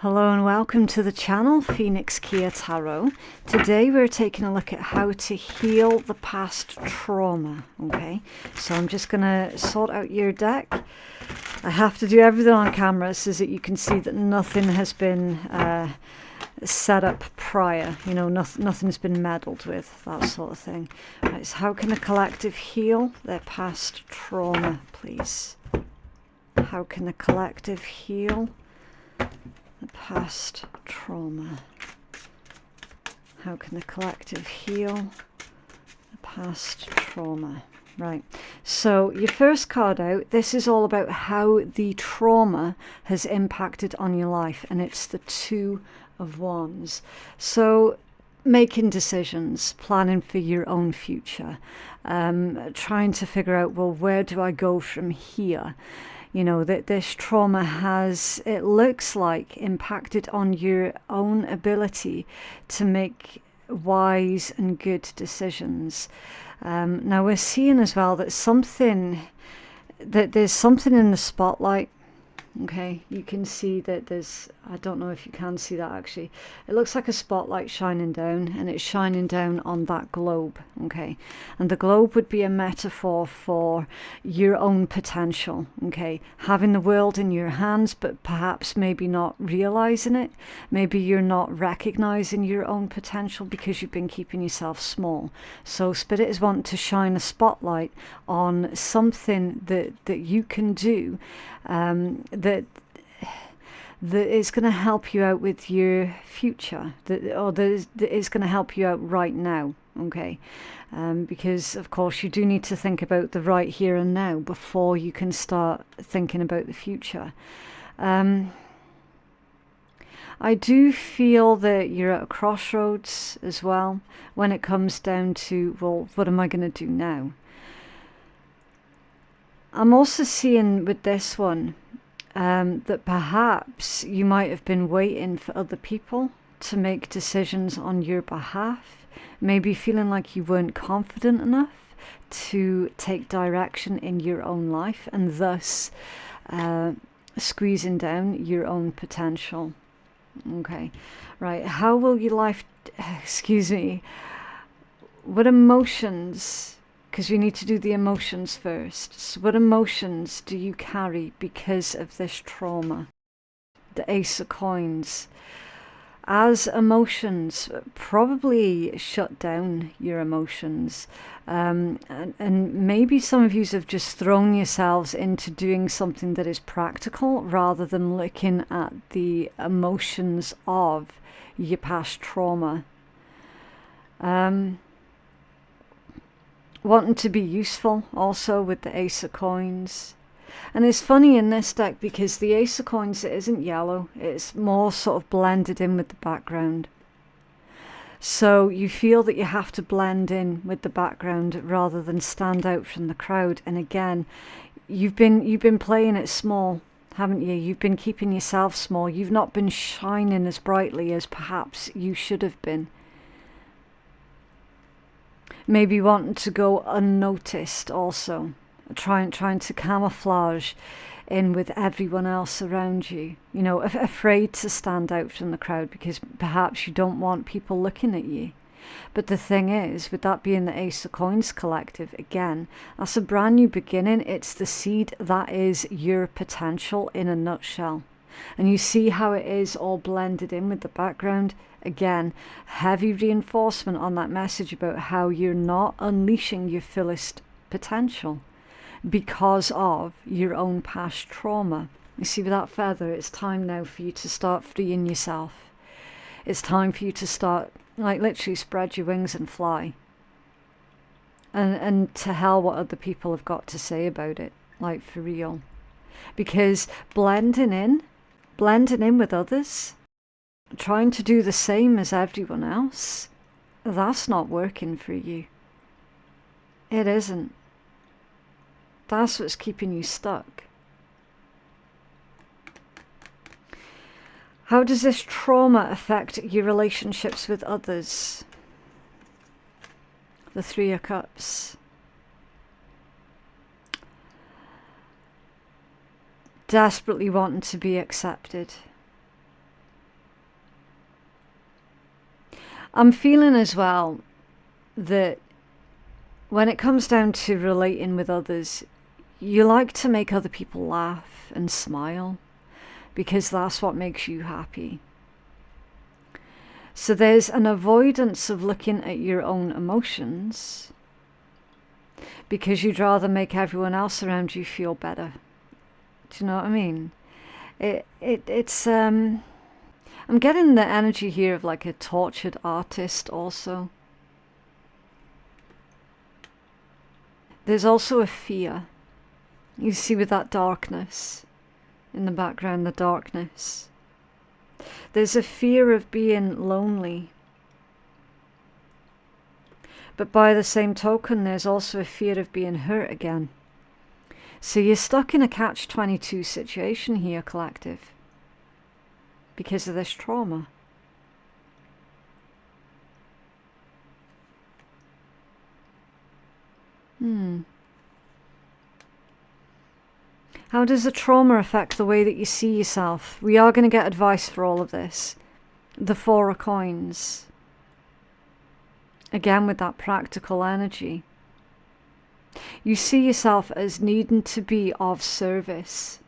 Hello and welcome to the channel, Phoenix Keia Tarot. Today we're taking a look at how to heal the past trauma, okay? So I'm just going to sort out your deck. I have to do everything on camera so that you can see that nothing has been set up prior, you know, nothing's been meddled with, that sort of thing. Right, so how can a collective heal their past trauma, please? How can a collective heal the past trauma? How can the collective heal the past trauma? Right, so your first card out, this is all about how the trauma has impacted on your life, and it's the Two of Wands. So making decisions, planning for your own future, trying to figure out, well, where do I go from here? You know, that this trauma has, it looks like, impacted on your own ability to make wise and good decisions. Now we're seeing as well that there's something in the spotlight. Okay, you can see that there's, I don't know if you can see that actually, it looks like a spotlight shining down, and it's shining down on that globe. Okay, and the globe would be a metaphor for your own potential. Okay, having the world in your hands, but perhaps maybe not realizing it. Maybe you're not recognizing your own potential because you've been keeping yourself small. So Spirit is wanting to shine a spotlight on something that you can do, that is going to help you out with your future, that is going to help you out right now. Okay, because of course you do need to think about the right here and now before you can start thinking about the future. I do feel that you're at a crossroads as well when it comes down to, well, what am I going to do now? I'm also seeing with this one that perhaps you might have been waiting for other people to make decisions on your behalf, maybe feeling like you weren't confident enough to take direction in your own life, and thus squeezing down your own potential. Okay, right, how will your life, excuse me, what emotions, because we need to do the emotions first. So what emotions do you carry because of this trauma? The Ace of Coins. As emotions, probably shut down your emotions. And maybe some of you have just thrown yourselves into doing something that is practical rather than looking at the emotions of your past trauma. Wanting to be useful also with the Ace of Coins. And it's funny in this deck because the Ace of Coins, it isn't yellow, it's more sort of blended in with the background. So you feel that you have to blend in with the background rather than stand out from the crowd. And again, you've been playing it small, haven't you? You've been keeping yourself small. You've not been shining as brightly as perhaps you should have been. Maybe wanting to go unnoticed also, trying to camouflage in with everyone else around you, you know, afraid to stand out from the crowd because perhaps you don't want people looking at you. But the thing is, with that being the Ace of Coins collective, again, that's a brand new beginning. It's the seed that is your potential in a nutshell. And you see how it is all blended in with the background. Again, heavy reinforcement on that message about how you're not unleashing your fullest potential because of your own past trauma. You see, with that feather, it's time now for you to start freeing yourself. It's time for you to start, like, literally spread your wings and fly. And to hell what other people have got to say about it, like, for real. Because blending in with others, trying to do the same as everyone else, that's not working for you. It isn't. That's what's keeping you stuck. How does this trauma affect your relationships with others? The Three of Cups. Desperately wanting to be accepted. I'm feeling as well that when it comes down to relating with others, you like to make other people laugh and smile because that's what makes you happy. So there's an avoidance of looking at your own emotions because you'd rather make everyone else around you feel better. Do you know what I mean? It's I'm getting the energy here of like a tortured artist also. There's also a fear. You see with that darkness in the background, the darkness. There's a fear of being lonely. But by the same token, there's also a fear of being hurt again. So you're stuck in a catch-22 situation here, collective, because of this trauma. How does the trauma affect the way that you see yourself? We are going to get advice for all of this. The Four of Coins. Again, with that practical energy. You see yourself as needing to be of service.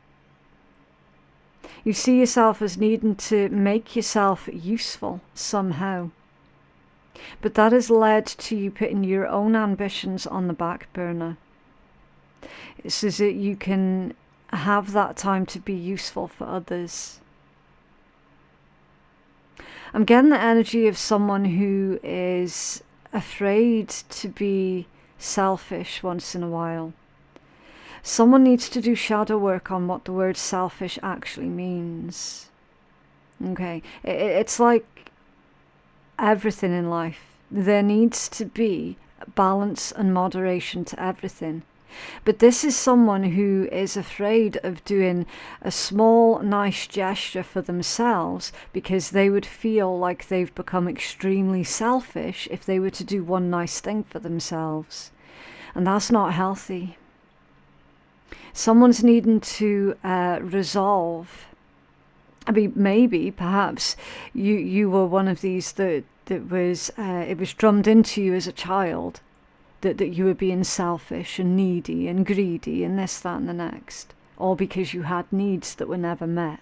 You see yourself as needing to make yourself useful somehow. But that has led to you putting your own ambitions on the back burner. It's so that you can have that time to be useful for others. I'm getting the energy of someone who is afraid to be selfish once in a while. Someone needs to do shadow work on what the word selfish actually means. Okay, it's like everything in life. There needs to be balance and moderation to everything. But this is someone who is afraid of doing a small, nice gesture for themselves because they would feel like they've become extremely selfish if they were to do one nice thing for themselves. And that's not healthy. Someone's needing to resolve. I mean, maybe, perhaps, you were one of these that was, it was drummed into you as a child. That you were being selfish and needy and greedy and this, that and the next. All because you had needs that were never met.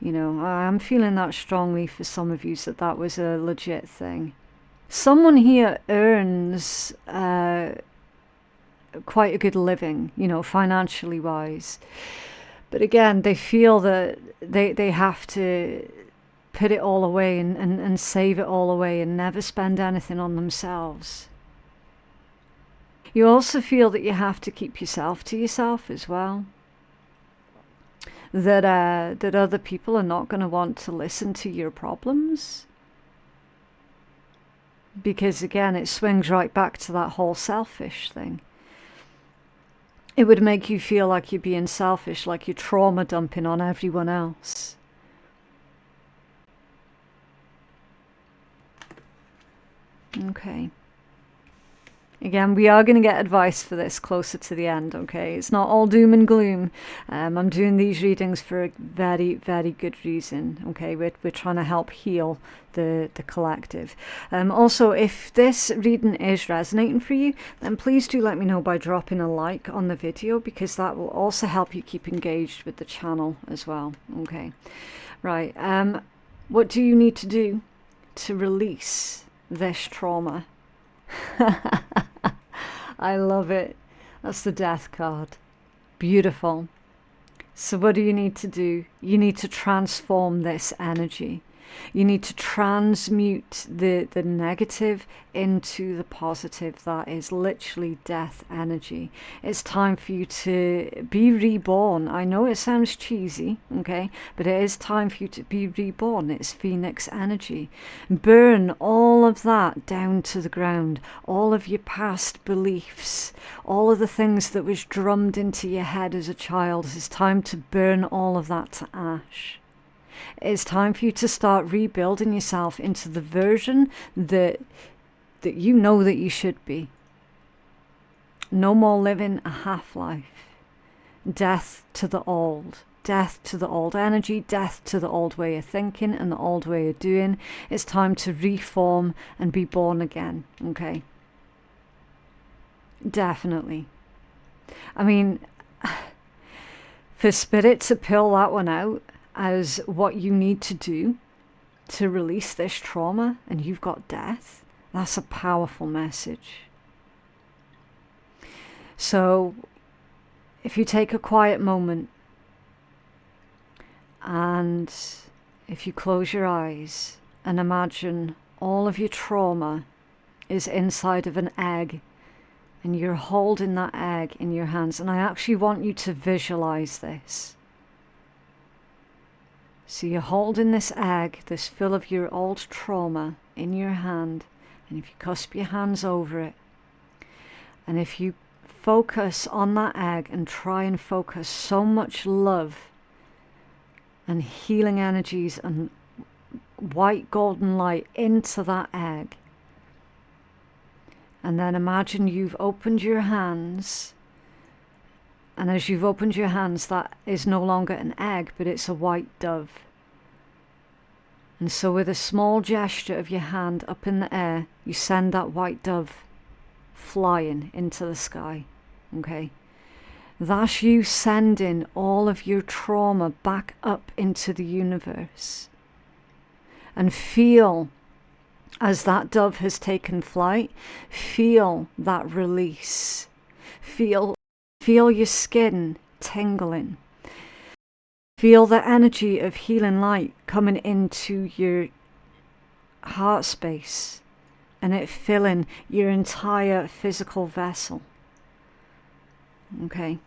You know, I'm feeling that strongly for some of you that was a legit thing. Someone here earns quite a good living, you know, financially wise. But again, they feel that they have to put it all away and save it all away and never spend anything on themselves. You also feel that you have to keep yourself to yourself as well. That other people are not going to want to listen to your problems. Because again, it swings right back to that whole selfish thing. It would make you feel like you're being selfish, like you're trauma dumping on everyone else. Okay. Again, we are going to get advice for this closer to the end, okay? It's not all doom and gloom. I'm doing these readings for a very, very good reason, okay? We're trying to help heal the collective. Also, if this reading is resonating for you, then please do let me know by dropping a like on the video, because that will also help you keep engaged with the channel as well, okay? Right, what do you need to do to release this trauma? I love it. That's the Death card. Beautiful. So what do you need to do? You need to transform this energy. You need to transmute the negative into the positive. That is literally death energy. It's time for you to be reborn. I know it sounds cheesy, okay? But it is time for you to be reborn. It's Phoenix energy. Burn all of that down to the ground. All of your past beliefs. All of the things that was drummed into your head as a child. It's time to burn all of that to ash. It's time for you to start rebuilding yourself into the version that you know that you should be. No more living a half-life. Death to the old. Death to the old energy, death to the old way of thinking and the old way of doing. It's time to reform and be born again, okay? Definitely. I mean, for Spirit to pull that one out as what you need to do to release this trauma, and you've got death, that's a powerful message. So if you take a quiet moment and if you close your eyes and imagine all of your trauma is inside of an egg and you're holding that egg in your hands, and I actually want you to visualize this. So you're holding this egg, this full of your old trauma, in your hand, and if you cusp your hands over it, and if you focus on that egg and try and focus so much love and healing energies and white golden light into that egg, and then imagine you've opened your hands, and as you've opened your hands, that is no longer an egg, but it's a white dove. And so with a small gesture of your hand up in the air, you send that white dove flying into the sky, okay? That's you sending all of your trauma back up into the universe. And feel, as that dove has taken flight, feel that release. Feel your skin tingling. Feel the energy of healing light coming into your heart space and it filling your entire physical vessel. Okay.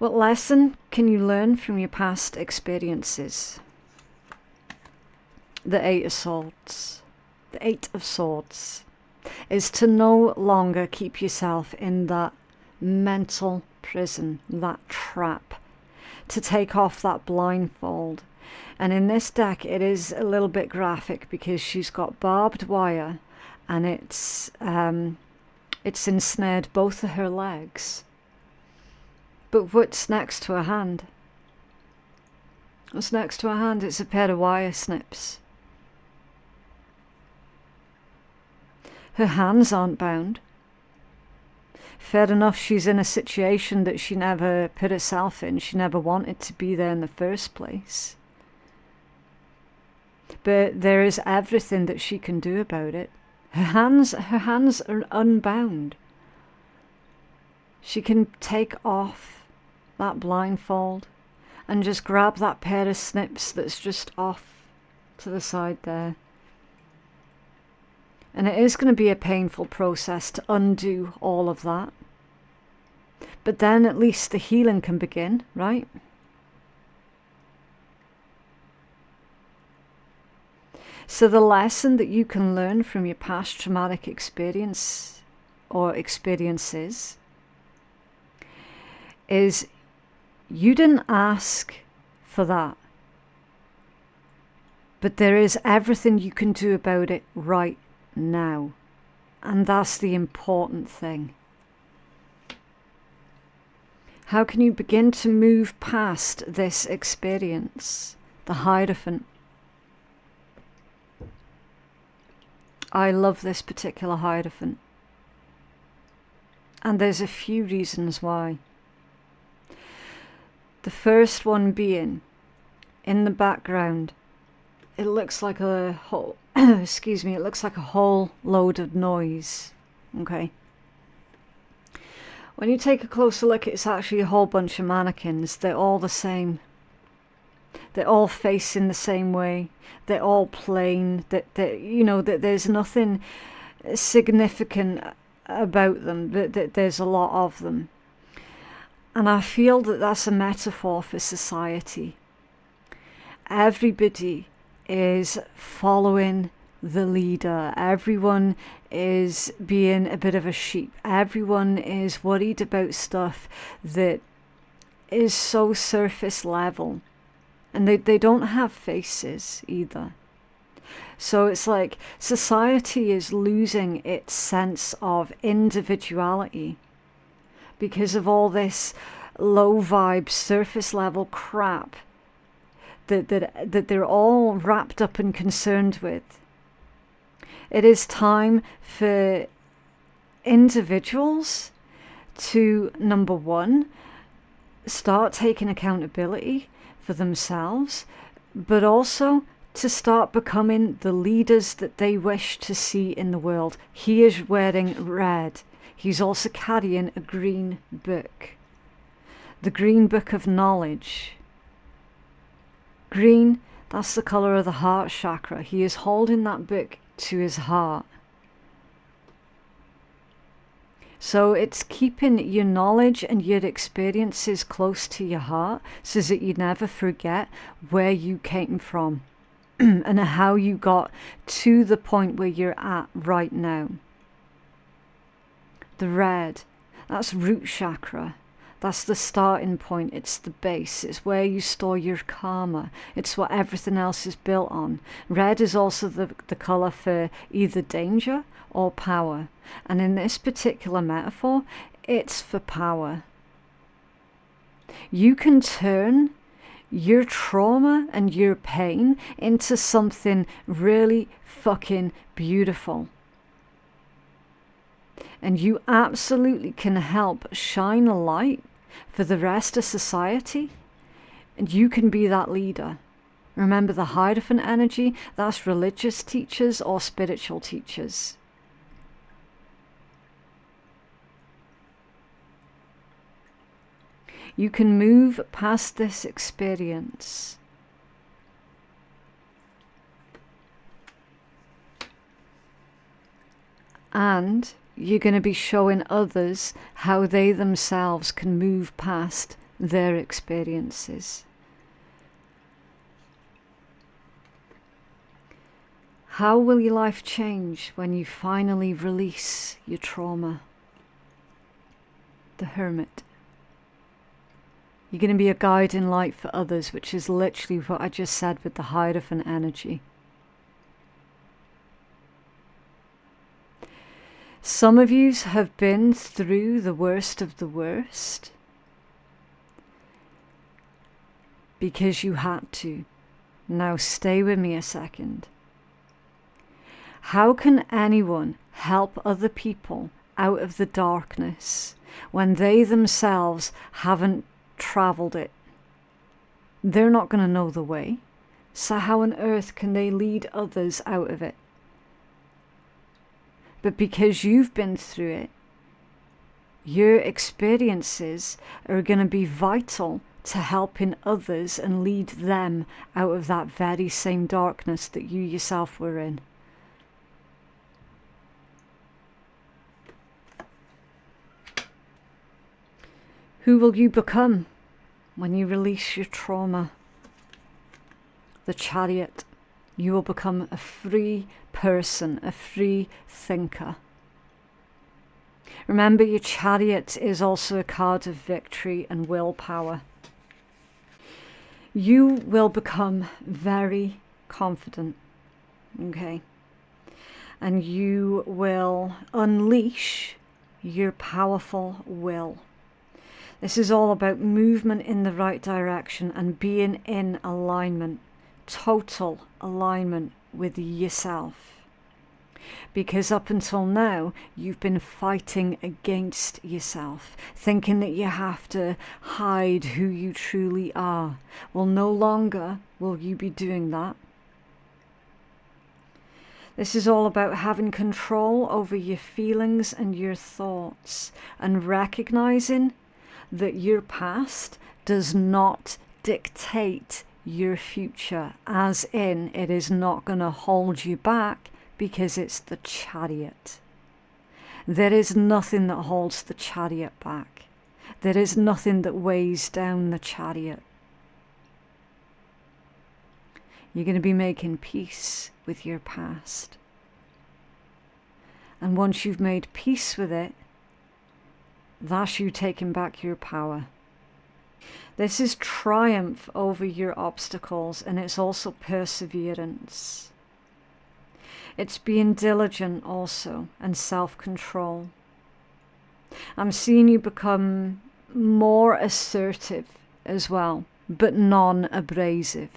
What lesson can you learn from your past experiences? The Eight of Swords. The Eight of Swords is to no longer keep yourself in that mental prison, that trap, to take off that blindfold. And in this deck it is a little bit graphic because she's got barbed wire and it's ensnared both of her legs. But what's next to her hand? What's next to her hand? It's a pair of wire snips. Her hands aren't bound. Fair enough, she's in a situation that she never put herself in. She never wanted to be there in the first place. But there is everything that she can do about it. Her hands are unbound. She can take off that blindfold and just grab that pair of snips that's just off to the side there. And it is going to be a painful process to undo all of that. But then at least the healing can begin, right? So the lesson that you can learn from your past traumatic experience or experiences is you didn't ask for that. But there is everything you can do about it right now. And that's the important thing. How can you begin to move past this experience? The Hierophant. I love this particular Hierophant. And there's a few reasons why. The first one being, in the background, it looks like a whole, excuse me, it looks like a whole load of noise, okay? When you take a closer look, it's actually a whole bunch of mannequins. They're all the same. They're all facing the same way. They're all plain. That there's nothing significant about them. That there's a lot of them. And I feel that that's a metaphor for society. Everybody is following the leader. Everyone is being a bit of a sheep. Everyone is worried about stuff that is so surface level. And they don't have faces either. So it's like society is losing its sense of individuality because of all this low vibe, surface level crap that they're all wrapped up and concerned with. It is time for individuals to, number one, start taking accountability for themselves, but also to start becoming the leaders that they wish to see in the world. He is wearing red. He's also carrying a green book. The green book of knowledge. Green, that's the colour of the heart chakra. He is holding that book to his heart. So it's keeping your knowledge and your experiences close to your heart so that you never forget where you came from and how you got to the point where you're at right now. The red, that's root chakra. That's the starting point. It's the base. It's where you store your karma. It's what everything else is built on. Red is also the colour for either danger or power. And in this particular metaphor, it's for power. You can turn your trauma and your pain into something really fucking beautiful. And you absolutely can help shine a light for the rest of society. And you can be that leader. Remember the Hierophant energy? That's religious teachers or spiritual teachers. You can move past this experience. And you're going to be showing others how they themselves can move past their experiences. How will your life change when you finally release your trauma? The Hermit. You're going to be a guiding light for others, which is literally what I just said with the Hierophant energy. Some of you have been through the worst of the worst because you had to. Now stay with me a second. How can anyone help other people out of the darkness when they themselves haven't travelled it? They're not going to know the way. So how on earth can they lead others out of it? But because you've been through it, your experiences are going to be vital to helping others and lead them out of that very same darkness that you yourself were in. Who will you become when you release your trauma? The Chariot. You will become a free person, a free thinker. Remember, your Chariot is also a card of victory and willpower. You will become very confident, okay? And you will unleash your powerful will. This is all about movement in the right direction and being in alignment. Total alignment with yourself, because up until now you've been fighting against yourself, thinking that you have to hide who you truly are. Well, no longer will you be doing that. This is all about having control over your feelings and your thoughts and recognizing that your past does not dictate your future, as in it is not going to hold you back because it's the Chariot. There is nothing that holds the Chariot back. There is nothing that weighs down the Chariot. You're going to be making peace with your past. And once you've made peace with it, that's you taking back your power. This is triumph over your obstacles, and it's also perseverance. It's being diligent also, and self-control. I'm seeing you become more assertive as well, but non-abrasive.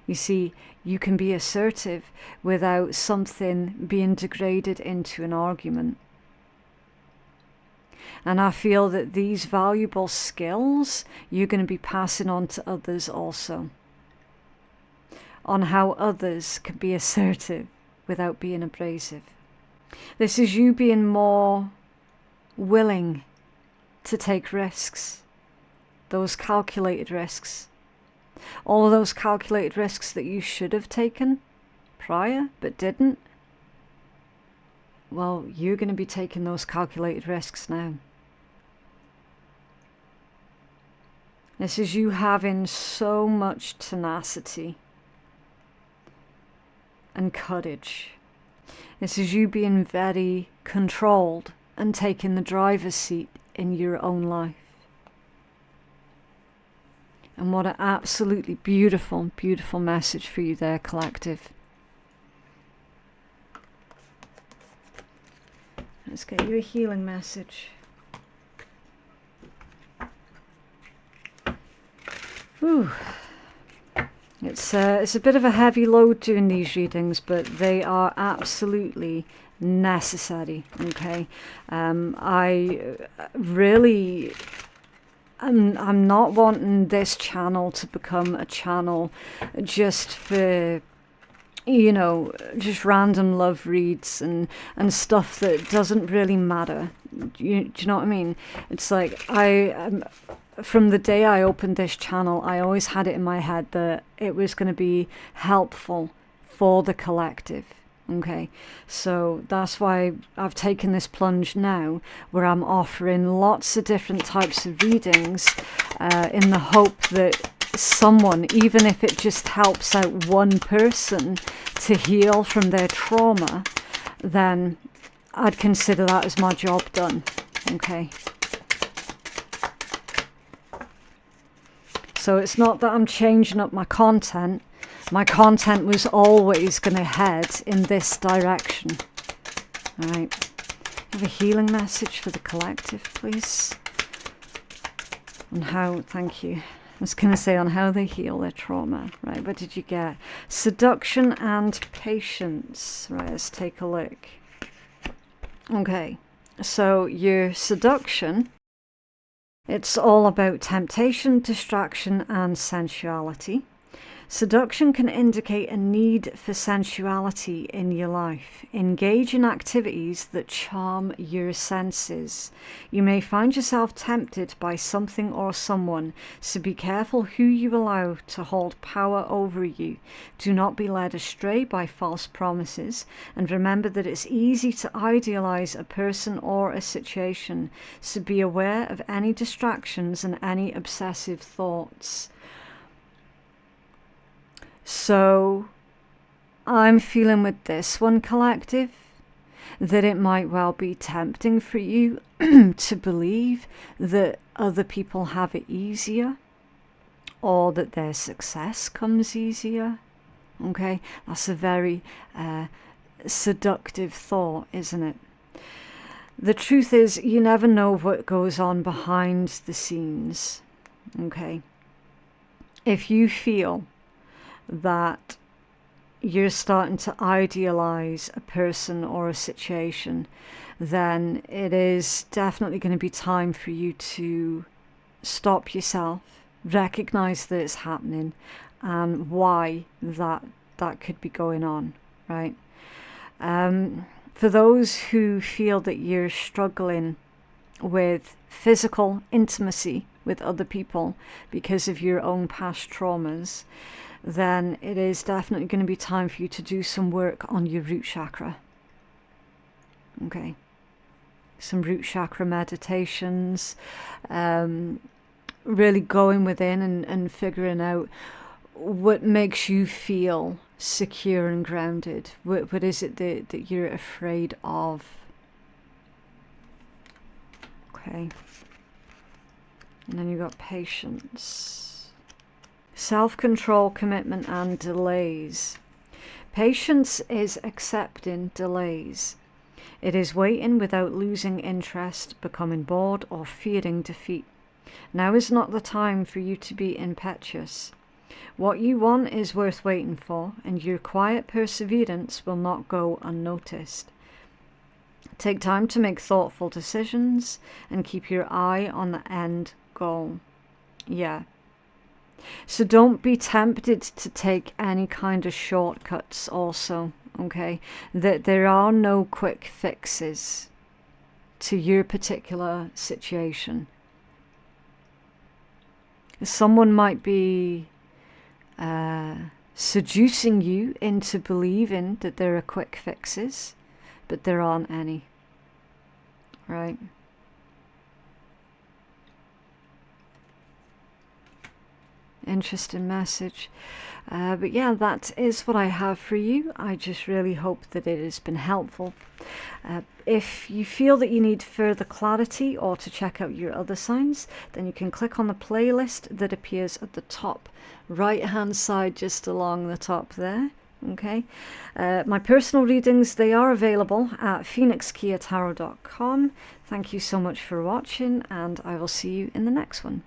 You see, you can be assertive without something being degraded into an argument. And I feel that these valuable skills you're going to be passing on to others also, on how others can be assertive without being abrasive. This is you being more willing to take risks, those calculated risks. All of those calculated risks that you should have taken prior but didn't. Well, you're going to be taking those calculated risks now. This is you having so much tenacity and courage. This is you being very controlled and taking the driver's seat in your own life. And what an absolutely beautiful, beautiful message for you there, collective. Let's get you a healing message. Ooh. It's a bit of a heavy load doing these readings, but they are absolutely necessary, okay? I really... I'm not wanting this channel to become a channel just for, you know, just random love reads and stuff that doesn't really matter. Do you know what I mean? It's like, from the day I opened this channel, I always had it in my head that it was going to be helpful for the collective. Okay, so that's why I've taken this plunge now, where I'm offering lots of different types of readings in the hope that someone, even if it just helps out one person to heal from their trauma, then I'd consider that as my job done. Okay. So it's not that I'm changing up my content. My content was always going to head in this direction. All right. Have a healing message for the collective, please. On how, thank you. I was going to say on how they heal their trauma. Right, what did you get? Seduction and patience. Right, let's take a look. Okay, so your seduction, it's all about temptation, distraction, and sensuality. Seduction can indicate a need for sensuality in your life. Engage in activities that charm your senses. You may find yourself tempted by something or someone, so be careful who you allow to hold power over you. Do not be led astray by false promises, and remember that it's easy to idealize a person or a situation, so be aware of any distractions and any obsessive thoughts. So I'm feeling with this one, collective, that it might well be tempting for you to believe that other people have it easier, or that their success comes easier. Okay, that's a very seductive thought, isn't it? The truth is, you never know what goes on behind the scenes. Okay, if you feel that you're starting to idealize a person or a situation, then it is definitely going to be time for you to stop yourself, recognize that it's happening, and why that could be going on, right? For those who feel that you're struggling with physical intimacy with other people because of your own past traumas, then it is definitely going to be time for you to do some work on your root chakra. Okay. Some root chakra meditations, really going within and figuring out what makes you feel secure and grounded. What is it that you're afraid of? Okay. And then you've got patience. Self-control, commitment, and delays. Patience is accepting delays. It is waiting without losing interest, becoming bored, or fearing defeat. Now is not the time for you to be impetuous. What you want is worth waiting for, and your quiet perseverance will not go unnoticed. Take time to make thoughtful decisions and keep your eye on the end goal. Yeah. So don't be tempted to take any kind of shortcuts also, okay? That there are no quick fixes to your particular situation. Someone might be seducing you into believing that there are quick fixes, but there aren't any, right? Interesting message. But yeah, that is what I have for you. I just really hope that it has been helpful. If you feel that you need further clarity or to check out your other signs, then you can click on the playlist that appears at the top right hand side, just along the top there. Okay, my personal readings, they are available at phoenixkeiatarot.com. Thank you so much for watching, and I will see you in the next one.